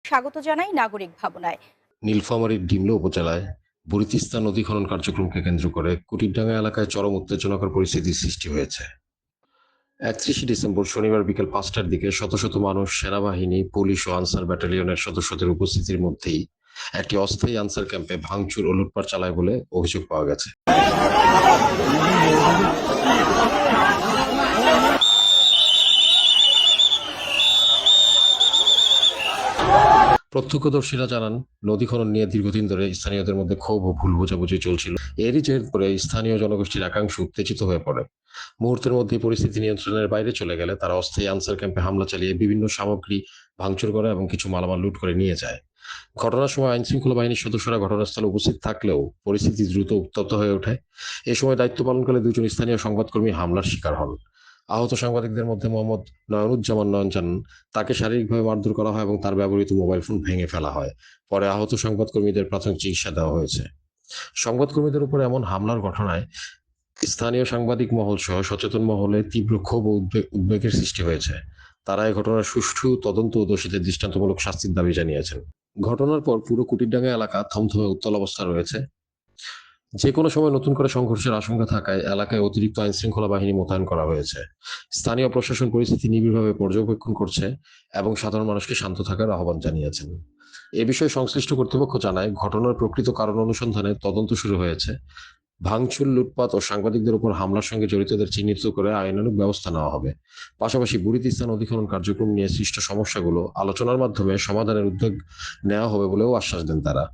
স্বাগত জানাই নাগরিক ভাবনায়। নীলফামারীর ডিমলা উপজেলায় বুড়িতিস্তা নদী খনন কার্যক্রমকে কেন্দ্র করে কুটিরডাঙ্গা এলাকায় চরম উত্তেজনাকর পরিস্থিতির সৃষ্টি হয়েছে। ৩১ ডিসেম্বর শনিবার বিকেল ৫টার দিকে শত শত মানুষ, সেনাবাহিনী, পুলিশ ও আনসার ব্যাটালিয়নের সদস্যদের উপস্থিতির মধ্যেই একটি অস্থায়ী আনসার ক্যাম্পে ভাঙচুর ও লুটপাট চালায় বলে অভিযোগ পাওয়া গেছে। প্রত্যক্ষদর্শীরা জানান, নদী খনন নিয়ে দীর্ঘদিন ধরে স্থানীয়দের মধ্যে ক্ষোভ ও ভুল বোঝাবুঝি চলছিল। এরই জের ধরে স্থানীয় জনগোষ্ঠীর একাংশ উত্তেজিত হয়ে পড়ে। মুহূর্তের মধ্যেই পরিস্থিতি নিয়ন্ত্রণের বাইরে চলে গেলে তারা অস্থায়ী আনসার ক্যাম্পে হামলা চালিয়ে বিভিন্ন সামগ্রী ভাঙচুর করে এবং কিছু মালামাল লুট করে নিয়ে যায়। ঘটনার সময় আইনশৃঙ্খলা বাহিনীর সদস্যরা ঘটনাস্থলে উপস্থিত থাকলেও পরিস্থিতি দ্রুত উত্তপ্ত হয়ে ওঠে। এ সময় দায়িত্ব পালনকালে দুজন স্থানীয় সংবাদকর্মী হামলার শিকার হন। আহত সাংবাদিকদের মধ্যে মোহাম্মদ নয়নুজ্জামান নয়ন জানান, তাকে শারীরিকভাবে মারধর করা হয় এবং তার ব্যবহৃত মোবাইল ফোন ভেঙে ফেলা হয়। পরে আহত সংবাদকর্মীদের প্রাথমিক চিকিৎসা দেওয়া হয়েছে। সংবাদকর্মীদের উপর এমন হামলার ঘটনায় স্থানীয় সাংবাদিক মহল সহ সচেতন মহলে তীব্র ক্ষোভ ও উদ্বেগের সৃষ্টি হয়েছে। তারা এই ঘটনার সুষ্ঠু তদন্ত ও দোষীদের দৃষ্টান্তমূলক শাস্তির দাবি জানিয়েছেন। ঘটনার পর পুরো কুটিরডাঙ্গা এলাকা থমথমে উত্তাল অবস্থা রয়েছে। যে কোনো সময় নতুন করে সংঘর্ষের আশঙ্কা থাকায় এলাকায় অতিরিক্ত আইনশৃঙ্খলা বাহিনী মোতায়েন করা হয়েছে। স্থানীয় প্রশাসন পরিস্থিতি নিবিড়ভাবে পর্যবেক্ষণ করছে এবং সাধারণ মানুষকে শান্ত থাকার আহ্বান জানিয়েছেন। এ বিষয়ে সংশ্লিষ্ট কর্তৃপক্ষ জানায়, ঘটনার প্রকৃত কারণ অনুসন্ধানে তদন্ত শুরু হয়েছে। ভাঙচুর, লুটপাট ও সাংবাদিকদের উপর হামলার সঙ্গে জড়িতদের চিহ্নিত করে আইনানুগ ব্যবস্থা নেওয়া হবে। পাশাপাশি বুড়িতিস্তা নদী খনন কার্যক্রম নিয়ে সৃষ্ট সমস্যাগুলো আলোচনার মাধ্যমে সমাধানের উদ্যোগ নেওয়া হবে বলেও আশ্বাস দেন তারা।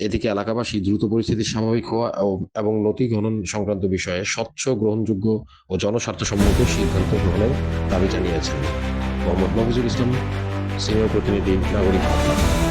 এদিকে এলাকাবাসী দ্রুত পরিস্থিতি স্বাভাবিক হওয়া এবং নদী খনন সংক্রান্ত বিষয়ে স্বচ্ছ, গ্রহণযোগ্য ও জনস্বার্থসম্মত সিদ্ধান্ত গ্রহণের দাবি জানিয়েছেন। মোহাম্মদ মফিজুল ইসলাম, সিনিয়র প্রতিনিধি, নাগরিক ভাবনা।